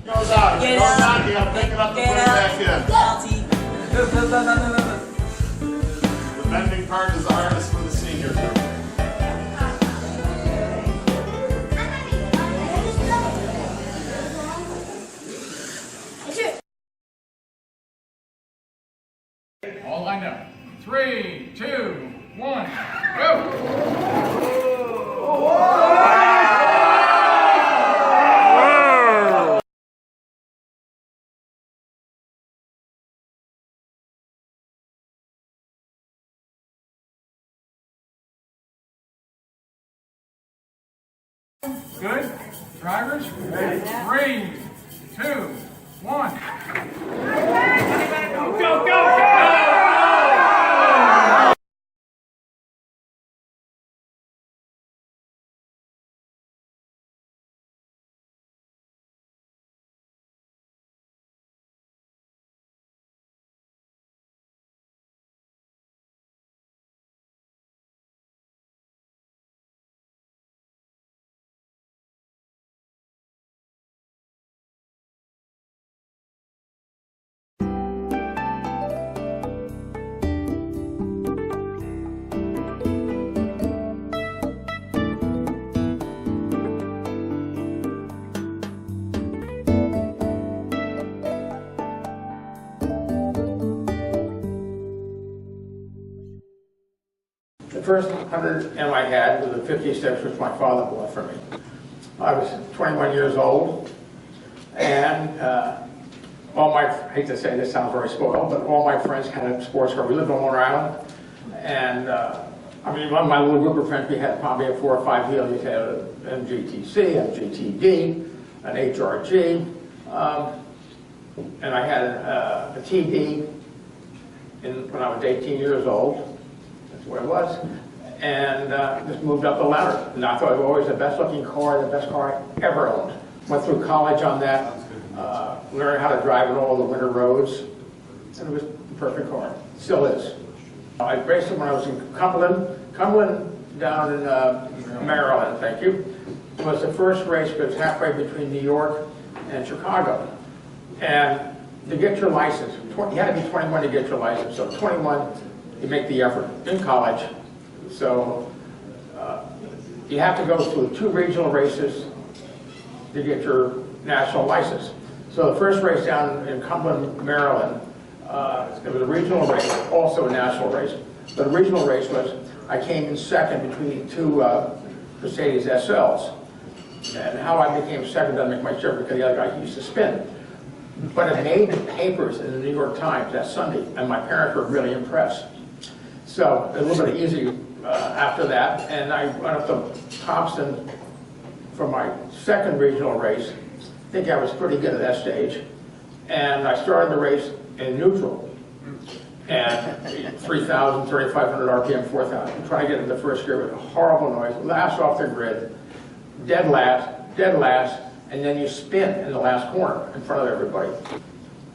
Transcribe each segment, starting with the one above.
Goes out. Get out. You gotta pick it up and put it back in. The bending part is the hardest for the senior group. All lined up. 3, 2, 1, go! Good. Drivers, 3, 2, 1. Go, go, go! The first 100 M I had was a 56, which my father bought for me. I was 21 years old, and I hate to say this, sounds very spoiled, but all my friends had a sports car. We lived on Long Island, and one of my little group of friends, we had probably a 4 or 5 Healeys. We had an MGTC, MGTD, an HRG, and I had a TD when I was 18 years old. That's where I was, and just moved up the ladder. And I thought it was always the best looking car, the best car I ever owned. Went through college on that, learned how to drive on all the winter roads, and it was the perfect car. Still is. I raced it when I was in Cumberland down in Maryland, thank you. It was the first race, but it was halfway between New York and Chicago. And to get your license, you had to be 21 to get your license, so 21, you make the effort in college. So you have to go through 2 regional races to get your national license. So the first race down in Cumberland, Maryland, it was a regional race, also a national race. But the regional race was, I came in second between 2 Mercedes SLs. And how I became second doesn't make much difference because the other guy used to spin. But it made the papers in the New York Times that Sunday, and my parents were really impressed. So a little bit easy after that, and I went up to Thompson for my second regional race. I think I was pretty good at that stage. And I started the race in neutral. And 3,000, 3,500 RPM, 4,000. Trying to get into the first gear with a horrible noise. Last off the grid, dead last, and then you spin in the last corner in front of everybody.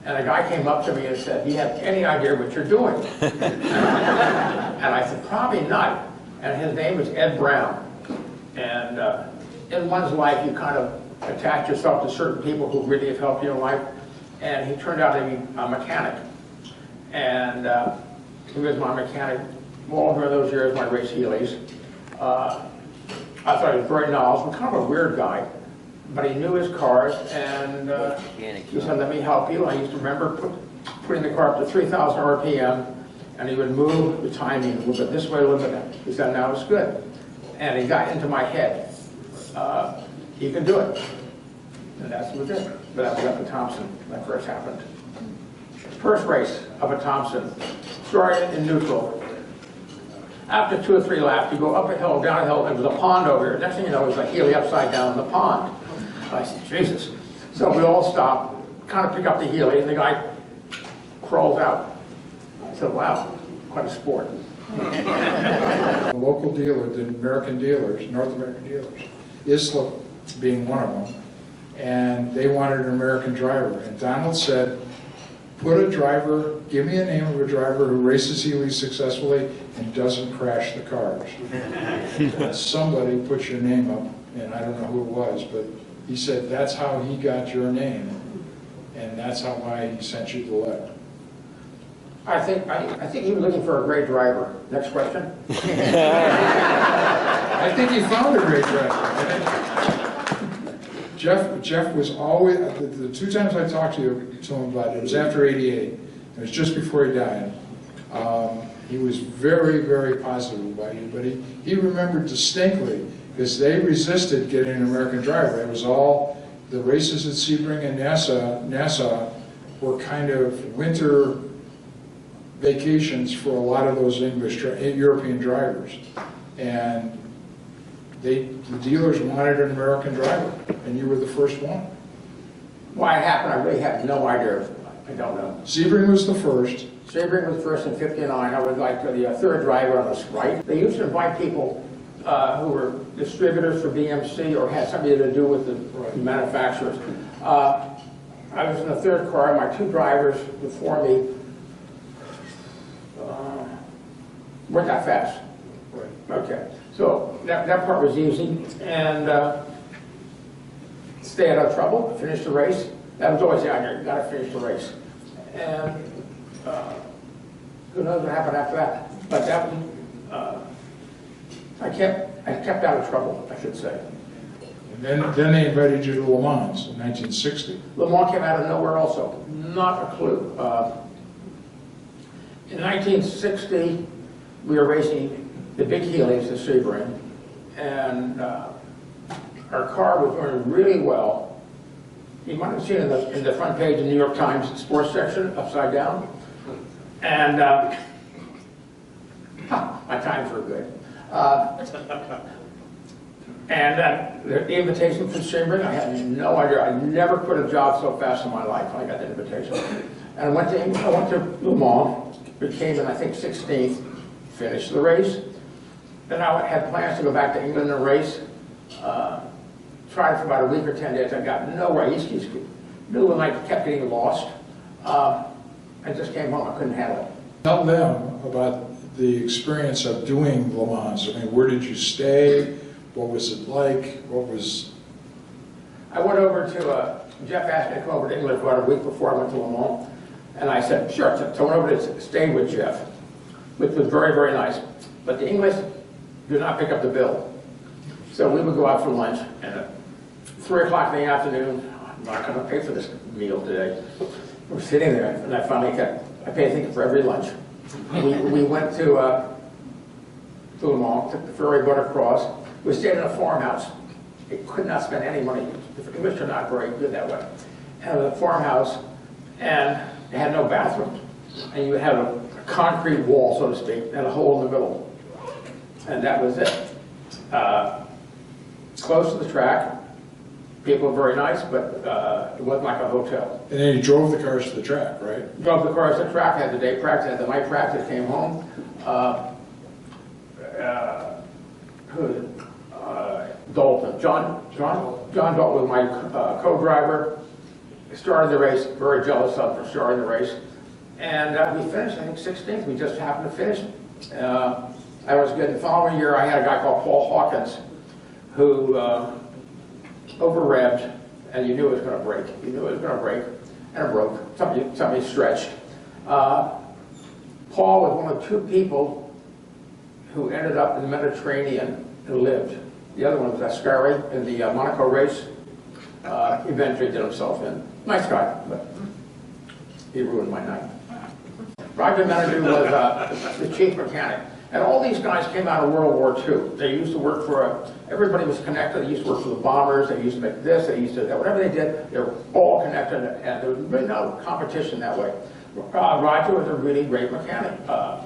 And a guy came up to me and said, "Do you have any idea what you're doing?" And I said, "Probably not." And his name was Ed Brown. And in one's life, you kind of attach yourself to certain people who really have helped you in life. And he turned out to be a mechanic. And he was my mechanic all during those years when I raced Healeys. I thought he was very knowledgeable, kind of a weird guy. But he knew his cars, and he said, "Let me help you." I used to remember putting the car up to 3,000 RPM, and he would move the timing a little bit this way, a little bit that. He said, "Now it's good." And he got into my head. "You can do it." And that's what it. But that was up at Thompson when that first happened. First race up at Thompson, started in neutral. After 2 or 3 laps, you go up a hill, down a hill, and there was a pond over here. Next thing you know, it was like Healey upside down in the pond. I said, Jesus. So we all stop, kind of pick up the Healey, and the guy crawls out. I said, wow, quite a sport. The local dealer, the American dealers, North American dealers, Isla being one of them, and they wanted an American driver. And Donald said, put a driver, give me a name of a driver who races Healeys successfully and doesn't crash the cars. And somebody put your name up, and I don't know who it was, but he said that's how he got your name, and that's why he sent you the letter. I think he was looking for a great driver. Next question. I think he found a great driver. Jeff was always, the two times I talked to him about it was after '88. It was just before he died. He was very, very positive about you, but he remembered distinctly, because they resisted getting an American driver. It was all, the races at Sebring and Nassau were kind of winter vacations for a lot of those European drivers. And the dealers wanted an American driver, and you were the first one. Why it happened, I really have no idea. I don't know. Sebring was the first. Sebring was first in '59. I was like the third driver on the right. They used to invite people who were distributors for BMC or had something to do with the manufacturers. I was in the third car. My two drivers before me weren't that fast. Right. Okay, so that part was easy, and stay out of trouble, finish the race. That was always the idea, you got to finish the race. And who knows what happened after that? But that was, I kept out of trouble, I should say. And then they invited you to Le Mans in 1960. Le Mans came out of nowhere also, not a clue. In 1960, we were racing the big Healeys, the Sebring, and our car was running really well. You might have seen it in the front page of the New York Times sports section, upside down. And my times were good. And the invitation from Sebring, I had no idea. I never quit a job so fast in my life when I got the invitation. And I went to Le Mans, became in, I think, 16th, finished the race. Then I had plans to go back to England and race. Tried for about a week or 10 days. I got nowhere. East knew when I kept getting lost. I just came home. I couldn't handle it. Tell them about the experience of doing Le Mans. I mean, where did you stay? What was it like? I went over to, Jeff asked me to come over to England for about a week before I went to Le Mans. And I said, sure. So I went over to stay with Jeff, which was very, very nice. But the English do not pick up the bill. So we would go out for lunch, and at 3 o'clock in the afternoon, I'm not going to pay for this meal today. We're sitting there, and I finally I paid, I think, for every lunch. We went to Le Mans, took the ferry boat across. We stayed in a farmhouse. It could not spend any money. The English are not very good that way. And it was a farmhouse, and it had no bathroom. And you had a concrete wall, so to speak, and a hole in the middle. And that was it. Close to the track. People were very nice, but it wasn't like a hotel. And then you drove the cars to the track, right? Drove the cars to the track, had the day practice, had the night practice, came home. Dalton, John Dalton was my co-driver. Started the race, very jealous of for starting the race. And we finished, I think, 16th. We just happened to finish. That was good. The following year, I had a guy called Paul Hawkins who over-revved, and you knew it was going to break. You knew it was going to break, and it broke. Somebody stretched. Paul was one of two people who ended up in the Mediterranean and lived. The other one was Ascari in the Monaco race. Eventually did himself in. Nice guy, but he ruined my night. Roger Menadue was the chief mechanic. And all these guys came out of World War II. They used to work for, everybody was connected. They used to work for the bombers. They used to make this. They used to, whatever they did, they were all connected. And there was really no competition that way. Roger was a really great mechanic. So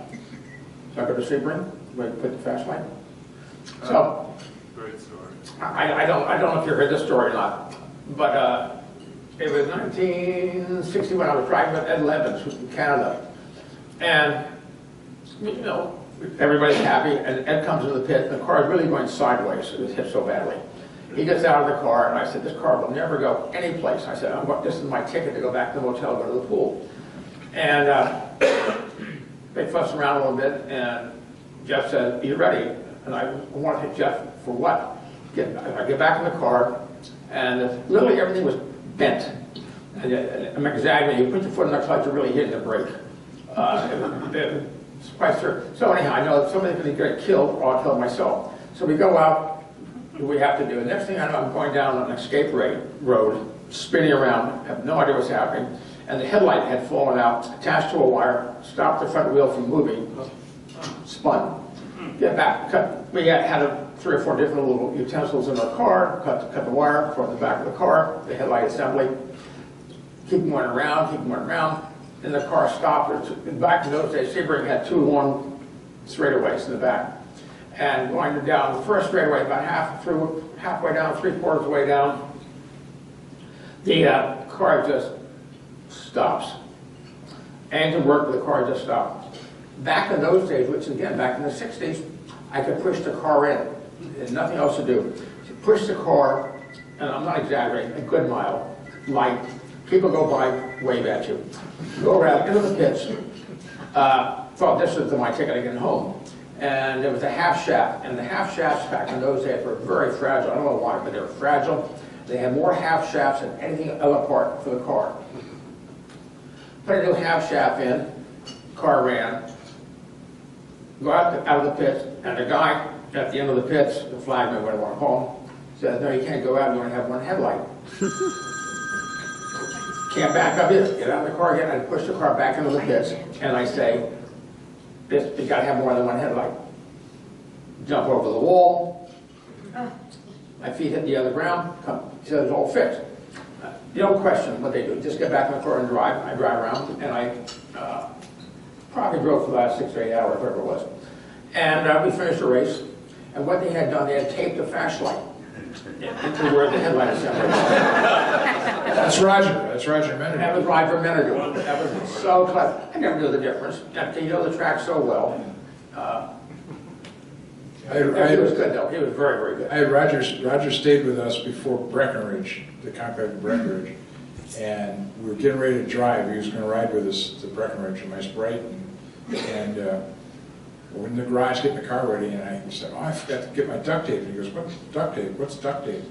I go to Sebring, where I put the fast lane. So, Great story. I don't know if you heard this story or not, but it was 1960 when I was driving with Ed Levins in Canada. And, you know, everybody's happy, and Ed comes into the pit, and the car is really going sideways. It was hit so badly. He gets out of the car, and I said, this car will never go any place. I said, this is my ticket to go back to the motel, go to the pool. And they fussed around a little bit, and Jeff said, are you ready? And I wanted to hit Jeff for what? I get back in the car, and literally everything was bent. And, I'm exaggerating. You put your foot in the clutch, you're really hitting the brake. It's quite certain. So anyhow, I know that somebody's going to get killed, or I'll kill myself. So we go out, what do we have to do? The next thing I know, I'm going down an escape road, spinning around, have no idea what's happening, and the headlight had fallen out, attached to a wire, stopped the front wheel from moving, spun. Get back, we had 3 or 4 different little utensils in our car, cut the wire from the back of the car, the headlight assembly, keep going around, and the car stopped. Back in those days, Sebring had 2 long straightaways in the back. And going down the first straightaway, about halfway down, 3/4 of the way down, the car just stops. Engine worked, but the car just stopped. Back in those days, which again, back in the 60s, I could push the car in. There's nothing else to do. So push the car, and I'm not exaggerating, a good mile, light. People go by, wave at you. Go around into the pits. Thought this was my ticket to get home. And there was a half shaft, and the half shafts back in those days were very fragile. I don't know why, but they were fragile. They had more half shafts than anything other part for the car. Put a new half shaft in, car ran, go out of the pits, and the guy at the end of the pits, the flagman, whatever I want to call him, says, no, you can't go out, you only have 1 headlight. Can't back up either. Get out of the car again, and push the car back into the pits, and I say, you got to have more than 1 headlight. Jump over the wall. My feet hit the other ground. He says it's all fixed. You don't question what they do. Just get back in the car and drive. I drive around, and I probably drove for the last 6 or 8 hours, whatever it was. And we finished the race. And what they had done, they had taped a flashlight into where the headlight assembly was. That's Roger. That's Roger Menard. That was Roger Menard. That was so clever. I never knew the difference. You know the track so well. He was good, though. He was very, very good. Roger stayed with us before Breckenridge, the Conclave of Breckenridge, and we were getting ready to drive. He was going to ride with us to Breckenridge, and I was bright, and we're in the garage getting the car ready, and I said, oh, I forgot to get my duct tape. And he goes, what's duct tape? What's duct tape?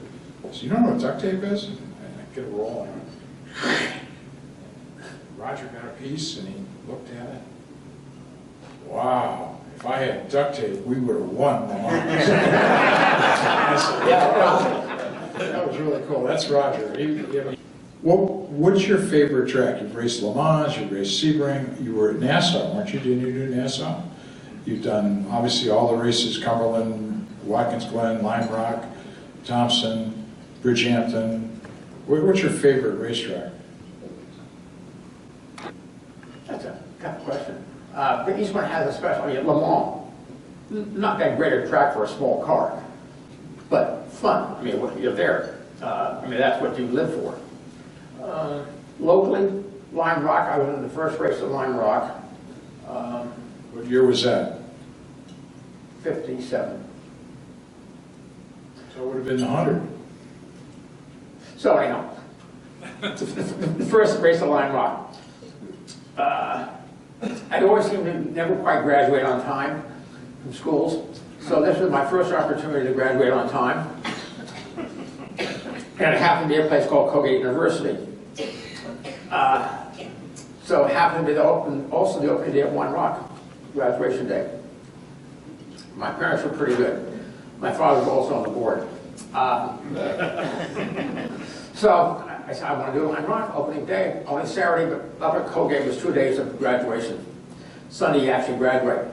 I said, you don't know what duct tape is? And I get it rolling. Roger got a piece, and he looked at it. Wow. If I had duct tape, we would have won the Mans. That was really cool. That's Roger. What's your favorite track? You've raced Le Mans, you've raced Sebring, you were at Nassau, weren't you? Didn't you do Nassau? You've done, obviously, all the races, Cumberland, Watkins Glen, Lime Rock, Thompson, Bridgehampton. What's your favorite racetrack? That's a tough question. But each one has a special, Le Mans, not that great a track for a small car, but fun. I mean, you're there. I mean, that's what you live for. Locally, Lime Rock, I was in the first race at Lime Rock. What year was that? 57. So it would have been 100. So anyhow, the first race at Lime Rock. I'd always seemed to never quite graduate on time from schools, so this was my first opportunity to graduate on time. And it happened to be a place called Colgate University. So it happened to be also the opening day at One Rock, graduation day. My parents were pretty good. My father was also on the board. So I said, I want to do One Rock, opening day, only Saturday, but up at Colgate was 2 days of graduation. Sunday, you actually graduate.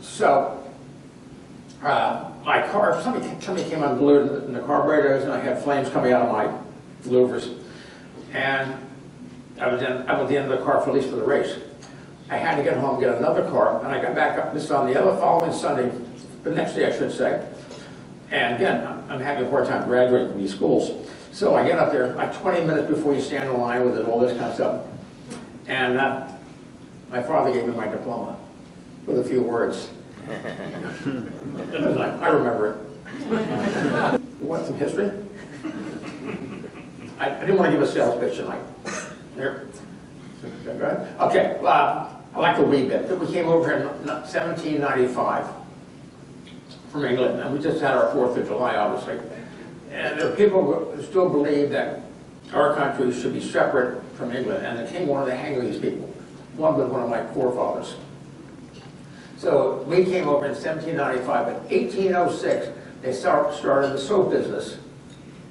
So my car, somebody came unglued in the carburetors, and I had flames coming out of my louvers. And I was at the end of the car for at least for the race. I had to get home, get another car, and I got back up this on the other following Sunday, the next day I should say. And again, I'm having a hard time graduating from these schools. So I get up there like 20 minutes before you stand in line with it, all this kind of stuff. And my father gave me my diploma with a few words. I remember it. You want some history? I didn't want to give a sales pitch tonight. Here. Okay, I like the wee bit. We came over here in 1795 from England, and we just had our 4th of July, obviously. And there are people who still believe that our country should be separate from England, and the king wanted to hang these people. One was one of my forefathers. So we came over in 1795. In 1806, they started the soap business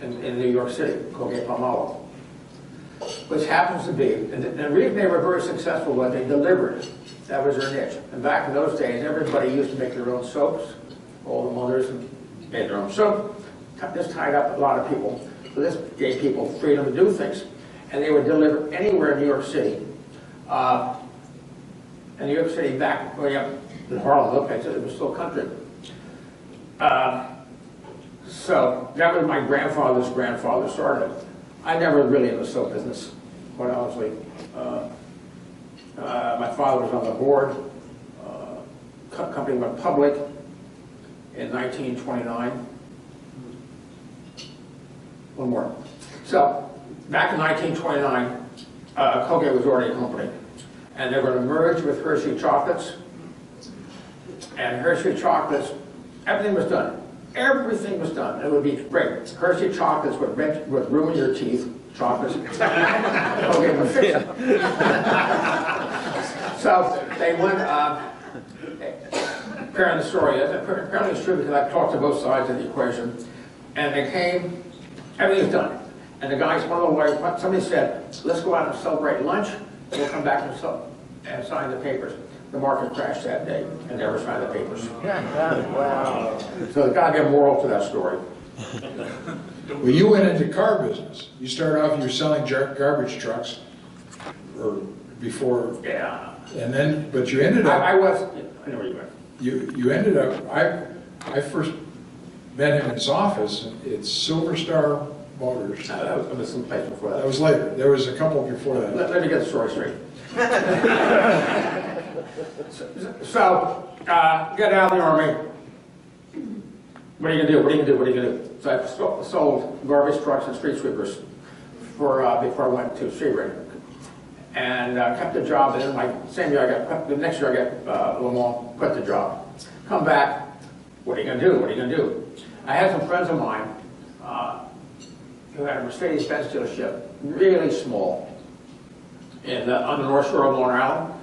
in New York City, Colgate Palmolive, which happens to be, and the reason they were very successful was they delivered. That was their niche. And back in those days, everybody used to make their own soaps. All the mothers made their own soap. This tied up a lot of people. So this gave people freedom to do things. And they would deliver anywhere in New York City. In New York City, back way up in Harlem, look, it was still country. So that was my grandfather's grandfather started. I never really in the soap business, quite honestly. My father was on the board. Company went public in 1929. One more. So back in 1929, Colgate was already a company, and they were going to merge with Hershey Chocolates. And Hershey Chocolates, everything was done. Everything was done. It would be great. Hershey Chocolates would ruin your teeth. Chocolates. Colgate would fix it. So they went, apparently the story is, apparently it's true because I've talked to both sides of the equation, and they came, everything's done. And the guys, one of the lawyers, somebody said, let's go out and celebrate lunch, and we'll come back and sign the papers. The market crashed that day and never signed the papers. Wow. So there's got to be a moral to that story. Well, you went into car business. You started off, you were selling garbage trucks, or before. Yeah. And then, but you ended up. I know where you went. You ended up. I first met him in his office. It's Silver Star Motors. That was some place before that. That was later. There was a couple before that. Let me get the story straight. So, get out of the Army. What are you going to do? What are you going to do? What are you going to do? So I sold garbage trucks and street sweepers before I went to Sebring. And kept the job, and then same year the next year I got Lamont, quit the job. Come back, what are you going to do? What are you going to do? I had some friends of mine who had a Mercedes-Benz dealership, really small, on the North Shore of Long Island.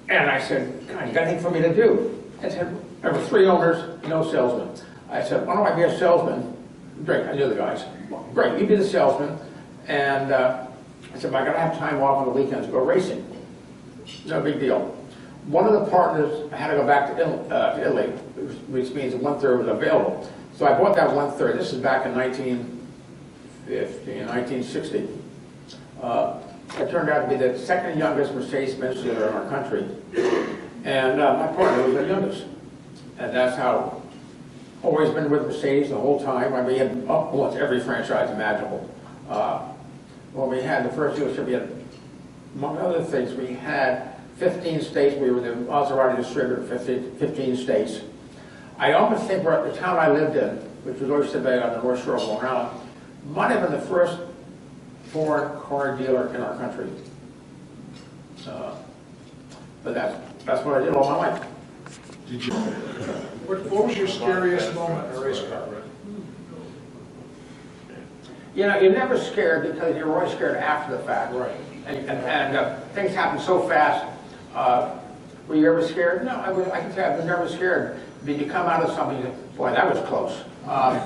And I said, God, you got anything for me to do? I said, there were 3 owners, no salesman. I said, why don't I be a salesman? Great, I knew the guys. Well, great, you be the salesman. And I said, but I got to have time off on the weekends to go racing. No big deal. One of the partners had to go back to Italy, which means 1/3 was available. So I bought that 1/3. This is back in 1960. It turned out to be the second youngest Mercedes-Benz dealer in our country. And my partner was the youngest. And that's how, always been with Mercedes the whole time. I mean, we had almost every franchise imaginable. When we had the first dealership, we had, among other things, we had 15 states. We were the Maserati distributor in 15 states. I almost think the town I lived in, which was Oyster Bay on the North Shore of Long Island, might have been the first foreign car dealer in our country. But that's what I did all my life. Did you? What was your scariest moment in a race car? You know, you're never scared because you're always scared after the fact. Right. And things happen so fast. Were you ever scared? No, I can say I was never scared. Did you come out of something, boy, that was close. But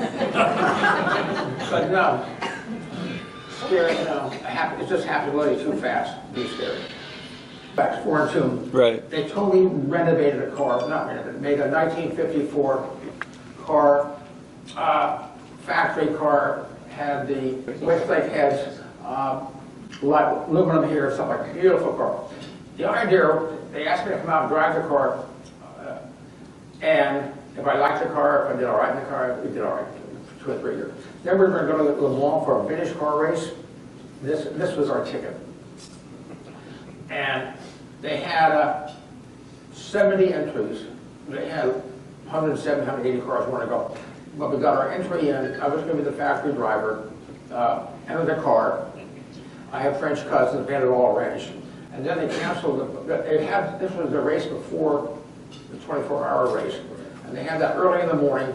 no, scared, no. It just happened really too fast to be scared. Back 4 and 2. Right. They totally renovated a car, not renovated, made a 1954 car, factory car, had the Westlake heads, aluminum here, something like a beautiful car. The idea, they asked me to come out and drive the car, and if I liked the car, if I did all right in the car, we did all right for 2 or 3 years. Then we were going to go to Le Mans for a British car race. This was our ticket. And they had 70 entries. They had 170, 180 cars want to go. But we got our entry in. I was going to be the factory driver, entered the car. I have French cousins, they had it all arranged. And then they canceled this was the race before the 24-hour race. And they had that early in the morning.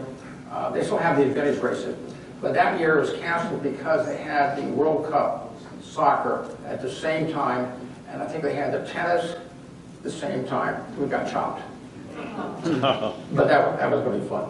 They still have the vintage races. But that year was canceled because they had the World Cup soccer at the same time, and I think they had the tennis at the same time. We got chopped. But that was going to be fun.